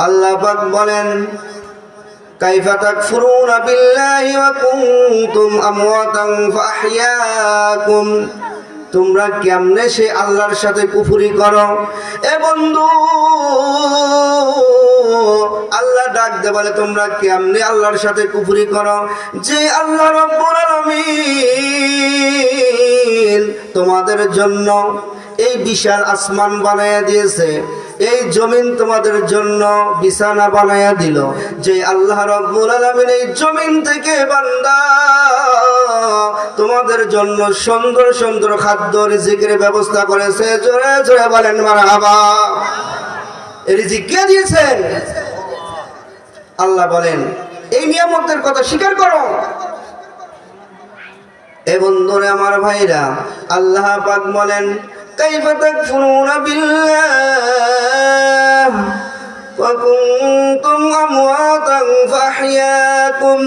আল্লাহ পাক বলেন কাইফা তাকফুরুনা বিল্লাহি ওয়া কুনতুম আমওয়াতান ফাহইয়াকুম, তোমরা কেমনে সে আল্লাহর সাথে কুফরি করো। এ বন্ধু, আল্লাহ ডাক দে বলে তোমরা কেমনে আল্লাহর সাথে কুফরি করো, যে আল্লাহ রাব্বুল আলামিন তোমাদের জন্য এই বিশাল আসমান বানায়া দিয়েছে, এই জমিন তোমাদের জন্য বিছানা বানায়া দিল, যে আল্লাহ রাব্বুল আলামিন এই জমিন থেকে বান্দা তোমাদের জন্য সুন্দর সুন্দর খাদ্য রিজিকের ব্যবস্থা করেছে। জোরে জোরে বলেন মারহাবা। এই রিজিক কে দিয়েছেন? আল্লাহ বলেন এই নিয়ামতের কথা স্বীকার করো। এ বন্ধুরে আমার ভাইরা, আল্লাহ পাক বলেন কাইফা তাকফুরুনা বিল্লাহ ওয়া কুনতুম আমওয়াতান ফাহইয়াকুম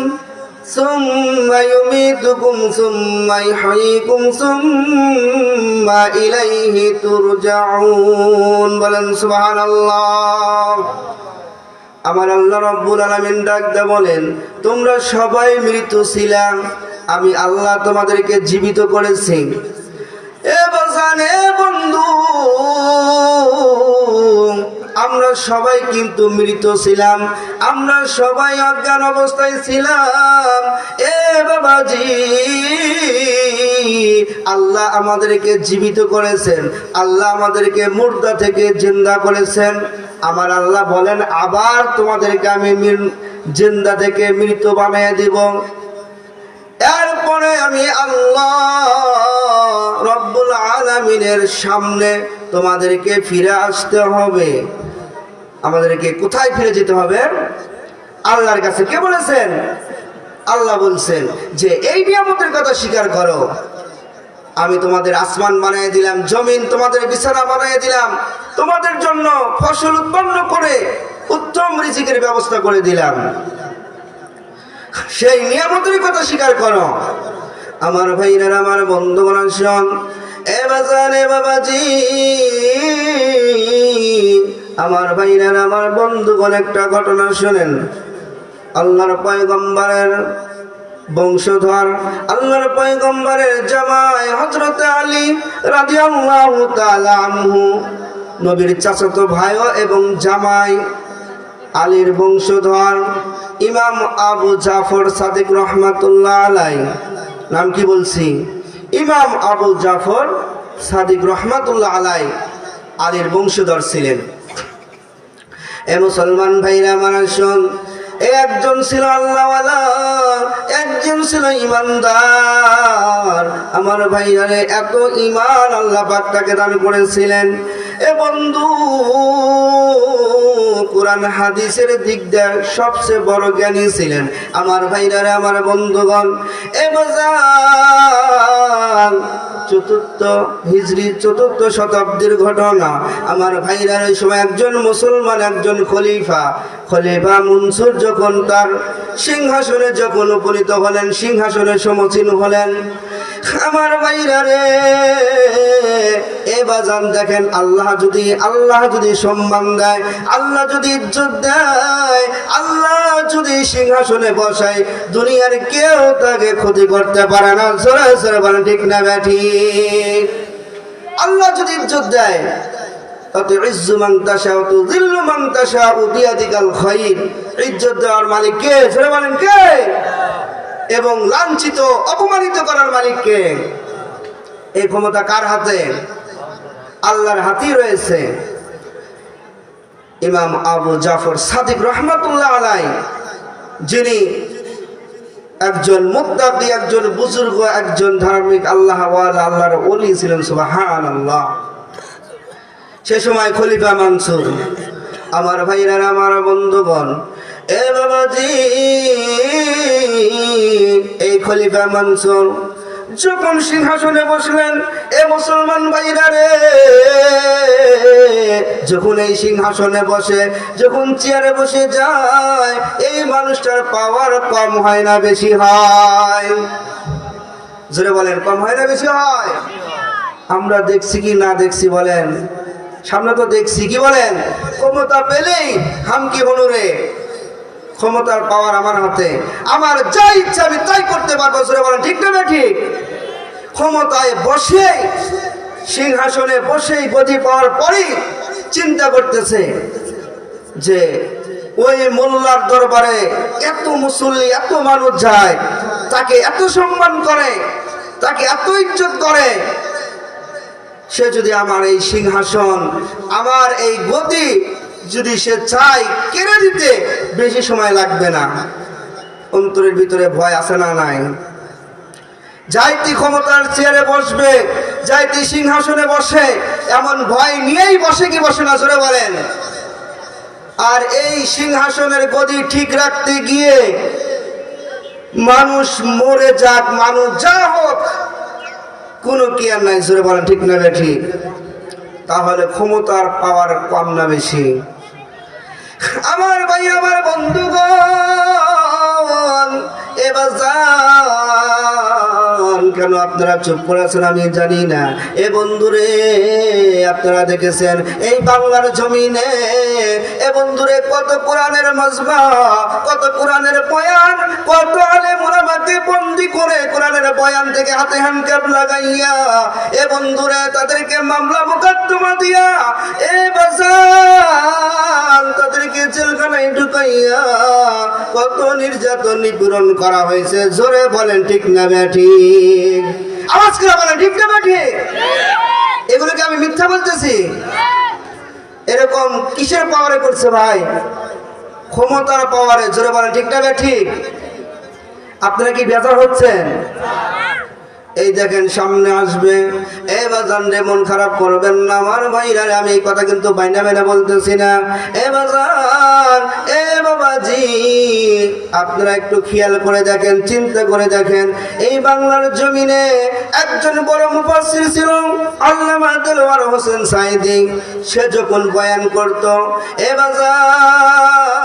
সুম্মা ইউমীতুকুম সুম্মা ইহয়ীকুম সুম্মা ইলাইহি তুরজাউন। বলেন সুবহানাল্লাহ। আমার আল্লাহ রাব্বুল আলামিন ডাক দে বলেন তোমরা সবাই মৃত ছিলা, আমি আল্লাহ তোমাদেরকে জীবিত করেছি। এ বাজানে বন্ধু, আমরা সবাই কিন্তু মৃত ছিলাম, আমরা সবাই অজ্ঞান অবস্থায় ছিলাম। এ বাবাজি, আল্লাহ আমাদেরকে জীবিত করেছেন, আল্লাহ আমাদেরকে মুর্দা থেকে জিন্দা করেছেন। আমার আল্লাহ বলেন আবার তোমাদেরকে আমি জিন্দা থেকে মৃত বানিয়ে দিব। এরপরে আমি আল্লাহ রব্বুল আলামিনের সামনে তোমাদেরকে ফিরে আসতে হবে। আমাদেরকে কোথায় ফিরে যেতে হবে? আল্লাহর কাছে। কে বলেছেন? আল্লাহ বলছেন যে এই নিয়ামতের কথা স্বীকার করো। আমি তোমাদের আসমান বানিয়ে দিলাম, জমিন তোমাদের বিছানা বানিয়ে দিলাম, তোমাদের জন্য ফসল উৎপন্ন করে উত্তম রিজিকের ব্যবস্থা করে দিলাম। সেই নিয়ামতের কথা স্বীকার করো। আমার ভাইরা, আমার বন্ধুগণ, শোন এ বাজান, এ বাবাজি, আমার ভাইরা, আমার বন্ধুগণ, একটা ঘটনা শোনেন। আল্লাহর পয়গম্বরের বংশধর, আল্লাহর পয়গম্বরের জামাই হযরত আলী রাদিয়াল্লাহু তাআলা আনহু, নবীর চাচাতো ভাই এবং জামাই, আলীর বংশধর ইমাম আবু জাফর সাদিক রহমাতুল্লাহ আলাইহি। নাম কি বলছি? ইমাম আবু জাফর সাদিক রহমাতুল্লাহ আলাইহি আলীর বংশধর ছিলেন। এ মুসলমান ভাইরা আমার শোন, একজন ছিল আল্লাহওয়ালা, একজন ছিল ইমানদার। আমার ভাইয়ারে, এত ইমান আল্লাহ পাক তাকে দান করেছিলেন। এ বন্ধু, কোরআন হাদিসের দিক দিয়ে সবচেয়ে বড় জ্ঞানী ছিলেন। আমার ভাইরারে, আমার বন্ধুগণ, এ বাজার চতুর্থ শতাব্দীর ঘটনা। আমার ভাইরার ওই সময় একজন মুসলমান, একজন খলিফা মনসুর যখন তার সিংহাসনে যখন উপনীত হলেন, সিংহাসনে সমচীন হলেন। আমার ভাইরারে, এ বাজান দেখেন, আল্লাহ যদি সম্মান দেয়, আল্লাহ যদি ইজ্জত দেয়, আল্লাহ যদি সিংহাসনে বসায়, দুনিয়ার কেউ তাকে ক্ষতি করতে পারে না। জোরে জোরে বলেন ঠিক না ব্যাঠি? আল্লাহ যদি ইজ্জত দেয়, তুইজ্জু মান তাশা ওয়া তুযিল্লু মান তাশা বিয়াদিকাল খায়র। ইজ্জত দেওয়ার মালিক কে? জোরে বলেন কে? এবং লাঞ্ছিত অপমানিত করার মালিক কে? এই ক্ষমতা কার হাতে? আল্লাহর হাতেই রয়েছে। ইমাম আবু জাফর সাদিক রহমাতুল্লাহ আলাইহি, যিনি একজন মুত্তাকি, একজন বুজুর্গ, একজন ধার্মিক আল্লাহওয়ালা, আল্লাহর ওলি ছিলেন। সুবহানাল্লাহ। সে সময় খলিফা মনসুর। আমার ভাইরা, আমার বন্ধুগণ, এ বাবাজি, এই খলিফা মনসুর যখন সিংহাসনে বসলেন, এ মুসলমান ভাইরা রে, যখন এই সিংহাসনে বসে, যখন চেয়ারে বসে যায়, এই মানুষটার পাওয়ার কম হয় না বেশি হয়? জোরে বলেন, কম হয় না বেশি হয়? আমরা দেখছি কি না দেখছি বলেন? সামনে তো দেখছি। কি বলেন? ক্ষমতা পেলেই হামকি ক্ষমতার পাওয়ার আমার হাতে, আমার যা ইচ্ছা আমি তাই করতে পারবো। জোরে বলেন ঠিক না ঠিক? ক্ষমতায় বসে, সিংহাসনে বসেই গদি পাওয়ার পরেই চিন্তা করতেছে যে ওই মোল্লার দরবারে এত মুসল্লি, এত মানুষ যায়, তাকে এত সম্মান করে, তাকে এত ইজ্জত করে, সে যদি আমার এই সিংহাসন, আমার এই গদি যদি সে চায় কেড়ে দিতে, বেশি সময় লাগবে না। অন্তরের ভিতরে ভয় আছে না নাই? যাইতি ক্ষমতার চেয়ারে বসবে, যাইতি সিংহাসনে বসে, এমন ভয় নিয়েই বসে কি বসে না? জোরে বলেন। আর এই সিংহাসনের গদি ঠিক রাখতে গিয়ে মানুষ মরে যাক, মানুষ যা হোক, কোনো কি আর নাই। জোরে বলেন ঠিক না ঠিক? তাহলে ক্ষমতার পাওয়ার কম না বেশি? আমার ভাই, আমার বন্ধুগণ, এবার কেন আপনারা চুপ করে আছেন আমি জানি না। এ বন্ধুরে, আপনারা দেখেছেন এই বাংলার জমিনে, এ বন্ধুরে, কত কোরআনের মজমা, কত কোরআনের বয়ান, কত আলেম ওলামাকে বন্দি করে কোরআনের বয়ান থেকে হাতে হ্যান্ডকাপ লাগাইয়া, এ বন্ধুরে, তাদেরকে মামলা মোকদ্দমা দিয়া, এ বাজার তাদেরকে জেলখানায় ঢুকাইয়া কত নির্যাতন নিপীড়ন করা হয়েছে। জোরে বলেন ঠিক না ঠিক? আওয়াজ করে বলেন ঠিক না ঠিক? এগুলোকে আমি মিথ্যা বলতেছি? এরকম কিসের পাওয়ারে করছে ভাই? ক্ষমতার পাওয়ারে। জোরে বলেন ঠিক না ঠিক? আপনারা কি বেজার হচ্ছেন? এই দেখেন সামনে আসবে, এ বাজান রে, মন খারাপ করবেন না আমার ভাইরা, আমি এই কথা কিন্তু বাইনা বাইনা বলতেছি না। এ বাজান, এ বাবাজি, আপনারা একটু খেয়াল করে দেখেন, চিন্তা করে দেখেন, এই বাংলার জমিনে একজন বড় মুফাসসির ছিল আল্লামা দেলোয়ার হোসেন সাঈদী। সে যখন বয়ান করত, এ বাজান,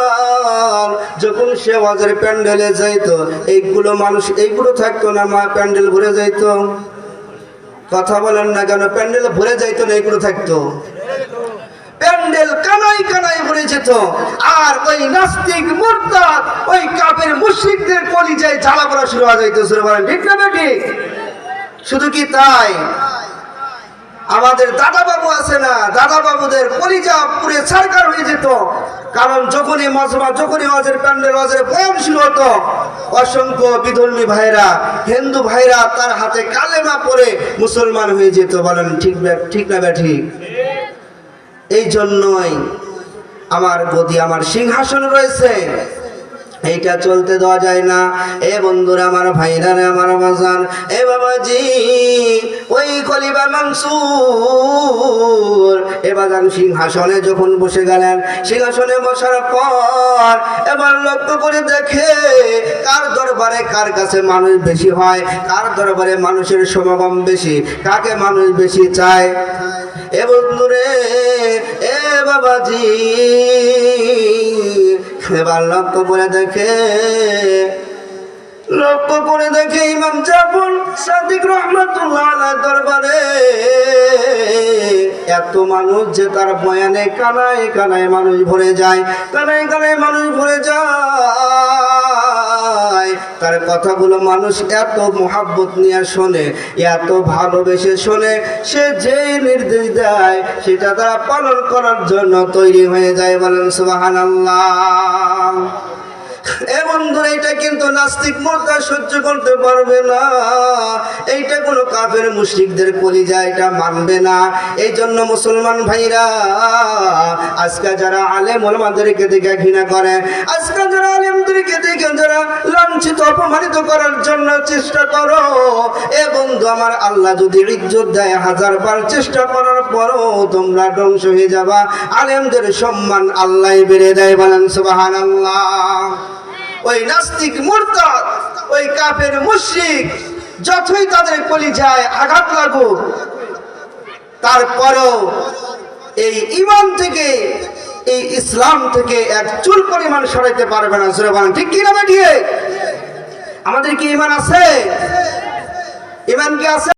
যখন সে ওয়াজের প্যান্ডেলে যাইতো, এইগুলো মানুষ, এইগুলো থাকতো না, মা প্যান্ডেল ভরে যাইতো। কথা বলেন না কেন? প্যান্ডেল ভরে যাইতো না, এইগুলো থাকতো? প্যান্ডেল কানাই কানাই ভরে যেত। আর ওই নাস্তিক, মুরতাদ, ওই কাফের মুশরিকদের কলিজায় জ্বালা পড়া শুরু হয়ে যাইতো। বলেন ঠিক না ঠিক? শুধু কি তাই, আমাদের দাদা বাবু আছে না, দাদা বাবুদের কলিজা পুরে ছারকার হয়ে যেত। কারণ যখনই মজমা, যখনই ওয়াজের প্যান্ডেল, ওয়াজের বয়ান শুরু হতো, অসংখ্য বিধর্মী ভাইরা, হিন্দু ভাইরা তার হাতে কালেমা পড়ে মুসলমান হয়ে যেত। বলেন ঠিক না ঠিক? এই জন্যই আমার গদি, আমার সিংহাসন রয়েছে, এইটা চলতে দেওয়া যায় না। এ বন্ধুরা, আমার ভাইরা, আমার বাজান, এ বাবাজি, ওই খলিফা মনসুর এ বাজান সিংহাসনে যখন বসে গেলেন, সিংহাসনে বসার পর এবার লক্ষ্য করে দেখে কার দরবারে, কার কাছে মানুষ বেশি হয়, কার দরবারে মানুষের সমাগম বেশি, কাকে মানুষ বেশি চায়। এ বন্ধুরে, এ বাবাজি, এবার লক্ষ্য করে দেখে ইমাম জাফর সাদিক রাহমাতুল্লাহ আলাইহির দরবারে এত মানুষ যে তার বয়ানে কানায় কানায় মানুষ ভরে যায়, কানায় কানায় মানুষ ভরে যায়। তার কথাগুলো মানুষ এত মোহাব্বত নিয়ে শোনে, এত ভালোবেসে শোনে, সে যে নির্দেশ দেয় সেটা তারা পালন করার জন্য তৈরি হয়ে যায়। বলেন সুবহানাল্লাহ। এ বন্ধুরা, এটা কিন্তু নাস্তিক মুরতাদ সহ্য করতে পারবে না, এইটা কোনো কাফের মুশরিকদের কলিজা এটা মানবে না। এই জন্য মুসলমান ভাইরা, আজকে যারা আলেম ওলামাদেরকে দেখে ঘৃণা করে, আজকে যারা আলেমদেরকে দেখে যারা লাঞ্ছিত অপমানিত করার জন্য চেষ্টা করো, এ বন্ধু আমার, আল্লাহ যদি ইজ্জত দেয়, 1000 বার চেষ্টা করার পরও তোমরা ধ্বংস হয়ে যাবা। আলেমদের সম্মান আল্লাহ বেড়ে দেয়। বলেন সুবহানাল্লাহ। ওই নাস্তিক মুরতাদ, ওই কাফের মুশরিক যতই তাদের কলিজায় আঘাত লাগুক, তারপরেও এই ঈমান থেকে, এই ইসলাম থেকে এক চুল পরিমাণ সরাইতে পারবে না। জোরে বলেন ঠিক কি না ঠিক? আমাদের কি ঈমান আছে? ঈমান কি আছে?